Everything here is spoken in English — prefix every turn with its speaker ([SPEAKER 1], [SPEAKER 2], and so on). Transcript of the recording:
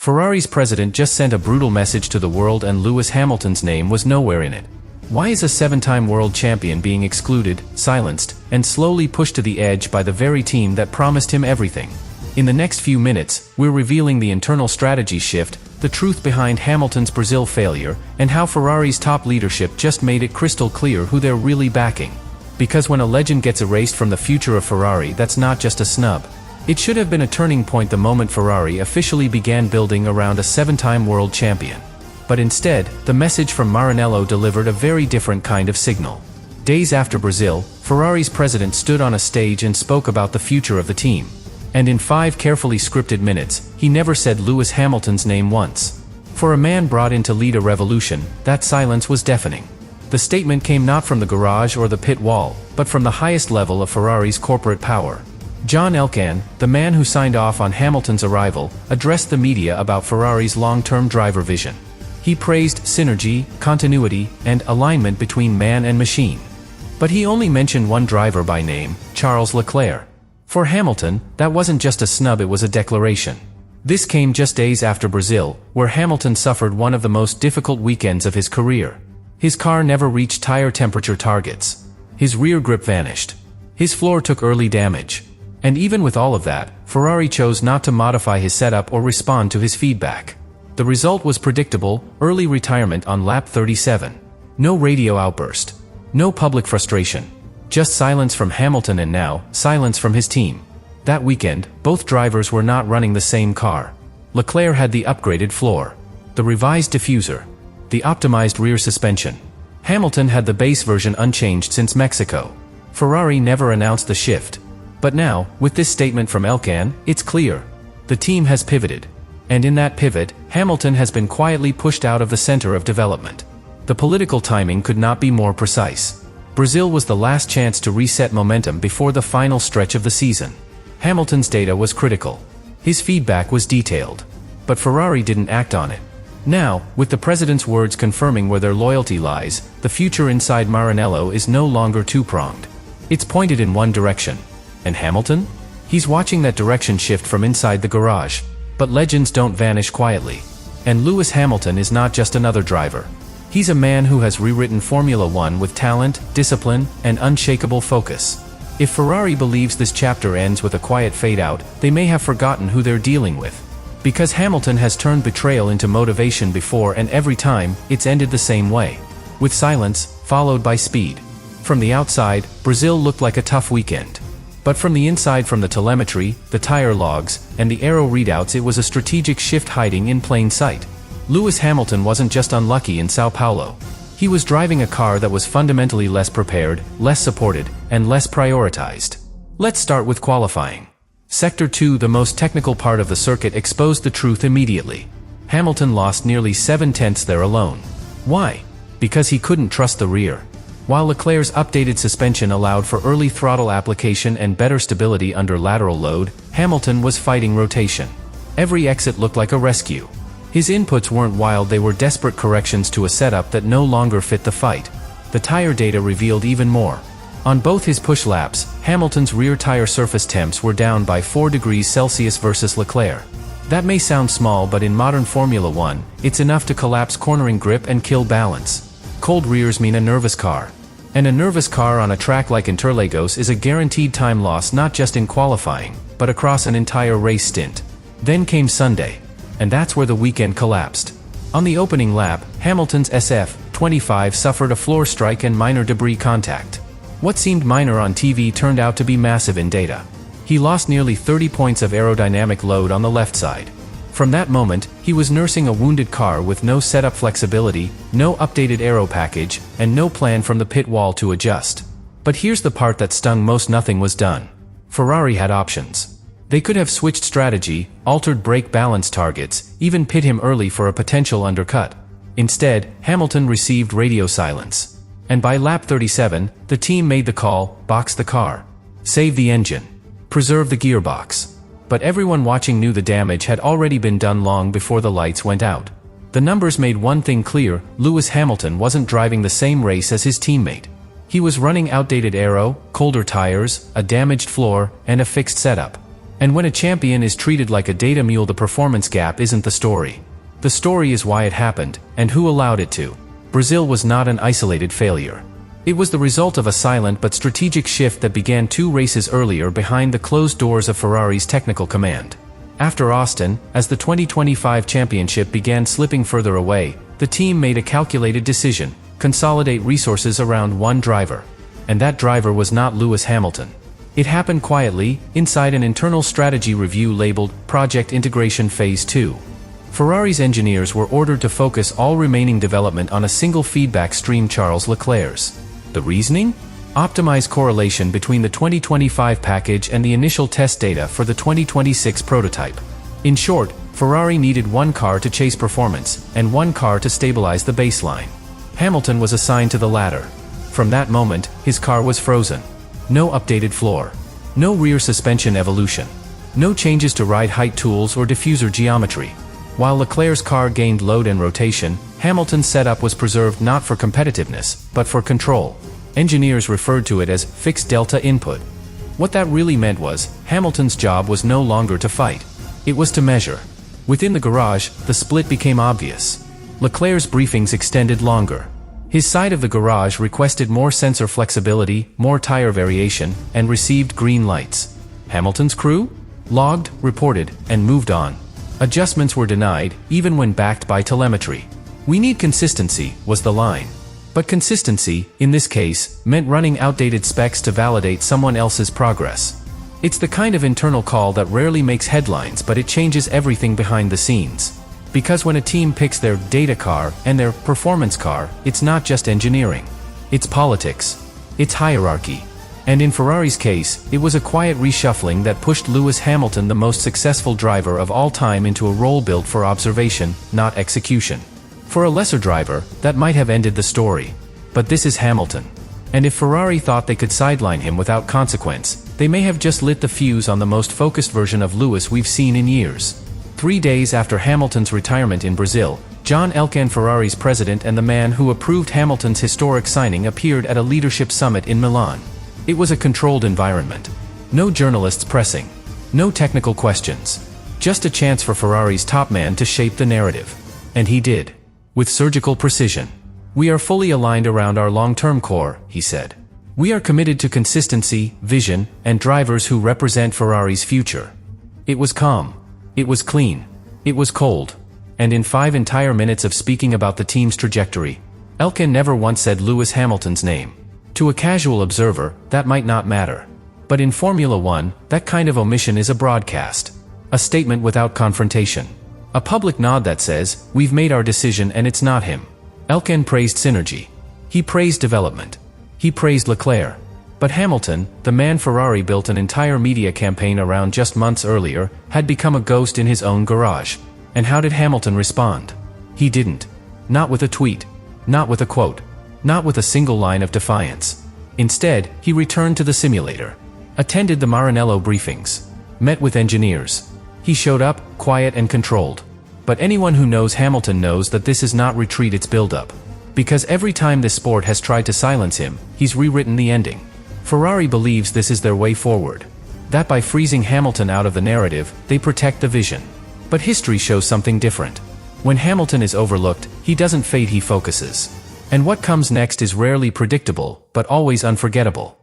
[SPEAKER 1] Ferrari's president just sent a brutal message to the world and Lewis Hamilton's name was nowhere in it. Why is a 7-time world champion being excluded, silenced, and slowly pushed to the edge by the very team that promised him everything? In the next few minutes, we're revealing the internal strategy shift, the truth behind Hamilton's Brazil failure, and how Ferrari's top leadership just made it crystal clear who they're really backing. Because when a legend gets erased from the future of Ferrari, that's not just a snub. It should have been a turning point the moment Ferrari officially began building around a 7-time world champion. But instead, the message from Maranello delivered a very different kind of signal. Days after Brazil, Ferrari's president stood on a stage and spoke about the future of the team. And in 5 carefully scripted minutes, he never said Lewis Hamilton's name once. For a man brought in to lead a revolution, that silence was deafening. The statement came not from the garage or the pit wall, but from the highest level of Ferrari's corporate power. John Elkann, the man who signed off on Hamilton's arrival, addressed the media about Ferrari's long-term driver vision. He praised synergy, continuity, and alignment between man and machine. But he only mentioned one driver by name, Charles Leclerc. For Hamilton, that wasn't just a snub, it was a declaration. This came just days after Brazil, where Hamilton suffered one of the most difficult weekends of his career. His car never reached tire temperature targets. His rear grip vanished. His floor took early damage. And even with all of that, Ferrari chose not to modify his setup or respond to his feedback. The result was predictable: early retirement on lap 37. No radio outburst. No public frustration. Just silence from Hamilton and now, silence from his team. That weekend, both drivers were not running the same car. Leclerc had the upgraded floor, the revised diffuser, the optimized rear suspension. Hamilton had the base version unchanged since Mexico. Ferrari never announced the shift. But now, with this statement from Elkann, it's clear. The team has pivoted. And in that pivot, Hamilton has been quietly pushed out of the center of development. The political timing could not be more precise. Brazil was the last chance to reset momentum before the final stretch of the season. Hamilton's data was critical. His feedback was detailed. But Ferrari didn't act on it. Now, with the president's words confirming where their loyalty lies, the future inside Maranello is no longer two-pronged. It's pointed in one direction. And Hamilton? He's watching that direction shift from inside the garage. But legends don't vanish quietly. And Lewis Hamilton is not just another driver. He's a man who has rewritten Formula One with talent, discipline, and unshakable focus. If Ferrari believes this chapter ends with a quiet fade-out, they may have forgotten who they're dealing with. Because Hamilton has turned betrayal into motivation before, and every time, it's ended the same way. With silence, followed by speed. From the outside, Brazil looked like a tough weekend. But from the inside, from the telemetry, the tire logs, and the aero readouts, it was a strategic shift hiding in plain sight. Lewis Hamilton wasn't just unlucky in Sao Paulo. He was driving a car that was fundamentally less prepared, less supported, and less prioritized. Let's start with qualifying. Sector 2, the most technical part of the circuit, exposed the truth immediately. Hamilton lost nearly 7/10 there alone. Why? Because he couldn't trust the rear. While Leclerc's updated suspension allowed for early throttle application and better stability under lateral load, Hamilton was fighting rotation. Every exit looked like a rescue. His inputs weren't wild, they were desperate corrections to a setup that no longer fit the fight. The tire data revealed even more. On both his push laps, Hamilton's rear tire surface temps were down by 4 degrees Celsius versus Leclerc. That may sound small, but in modern Formula One, it's enough to collapse cornering grip and kill balance. Cold rears mean a nervous car. And a nervous car on a track like Interlagos is a guaranteed time loss, not just in qualifying, but across an entire race stint. Then came Sunday. And that's where the weekend collapsed. On the opening lap, Hamilton's SF25 suffered a floor strike and minor debris contact. What seemed minor on TV turned out to be massive in data. He lost nearly 30 points of aerodynamic load on the left side. From that moment, he was nursing a wounded car with no setup flexibility, no updated aero package, and no plan from the pit wall to adjust. But here's the part that stung most: nothing was done. Ferrari had options. They could have switched strategy, altered brake balance targets, even pit him early for a potential undercut. Instead, Hamilton received radio silence. And by lap 37, the team made the call: box the car. Save the engine. Preserve the gearbox. But everyone watching knew the damage had already been done long before the lights went out. The numbers made one thing clear: Lewis Hamilton wasn't driving the same race as his teammate. He was running outdated aero, colder tires, a damaged floor, and a fixed setup. And when a champion is treated like a data mule, the performance gap isn't the story. The story is why it happened, and who allowed it to. Brazil was not an isolated failure. It was the result of a silent but strategic shift that began 2 races earlier behind the closed doors of Ferrari's technical command. After Austin, as the 2025 championship began slipping further away, the team made a calculated decision: consolidate resources around one driver. And that driver was not Lewis Hamilton. It happened quietly, inside an internal strategy review labeled Project Integration Phase 2. Ferrari's engineers were ordered to focus all remaining development on a single feedback stream: Charles Leclerc's. The reasoning? Optimize correlation between the 2025 package and the initial test data for the 2026 prototype. In short, Ferrari needed one car to chase performance, and one car to stabilize the baseline. Hamilton was assigned to the latter. From that moment, his car was frozen. No updated floor. No rear suspension evolution. No changes to ride height tools or diffuser geometry. While Leclerc's car gained load and rotation, Hamilton's setup was preserved not for competitiveness, but for control. Engineers referred to it as fixed delta input. What that really meant was, Hamilton's job was no longer to fight. It was to measure. Within the garage, the split became obvious. Leclerc's briefings extended longer. His side of the garage requested more sensor flexibility, more tire variation, and received green lights. Hamilton's crew? Logged, reported, and moved on. Adjustments were denied, even when backed by telemetry. "We need consistency," was the line. But consistency, in this case, meant running outdated specs to validate someone else's progress. It's the kind of internal call that rarely makes headlines, but it changes everything behind the scenes. Because when a team picks their data car and their performance car, it's not just engineering. It's politics. It's hierarchy. And in Ferrari's case, it was a quiet reshuffling that pushed Lewis Hamilton, the most successful driver of all time, into a role built for observation, not execution. For a lesser driver, that might have ended the story. But this is Hamilton. And if Ferrari thought they could sideline him without consequence, they may have just lit the fuse on the most focused version of Lewis we've seen in years. 3 days after Hamilton's retirement in Brazil, John Elkann, Ferrari's president and the man who approved Hamilton's historic signing, appeared at a leadership summit in Milan. It was a controlled environment. No journalists pressing. No technical questions. Just a chance for Ferrari's top man to shape the narrative. And he did. With surgical precision. "We are fully aligned around our long-term core," he said. "We are committed to consistency, vision, and drivers who represent Ferrari's future." It was calm. It was clean. It was cold. And in 5 entire minutes of speaking about the team's trajectory, Elkann never once said Lewis Hamilton's name. To a casual observer, that might not matter. But in Formula One, that kind of omission is a broadcast. A statement without confrontation. A public nod that says, "We've made our decision and it's not him." Elkann praised synergy. He praised development. He praised Leclerc. But Hamilton, the man Ferrari built an entire media campaign around just months earlier, had become a ghost in his own garage. And how did Hamilton respond? He didn't. Not with a tweet. Not with a quote. Not with a single line of defiance. Instead, he returned to the simulator. Attended the Maranello briefings. Met with engineers. He showed up, quiet and controlled. But anyone who knows Hamilton knows that this is not retreat, it's build-up. Because every time this sport has tried to silence him, he's rewritten the ending. Ferrari believes this is their way forward. That by freezing Hamilton out of the narrative, they protect the vision. But history shows something different. When Hamilton is overlooked, he doesn't fade, he focuses. And what comes next is rarely predictable, but always unforgettable.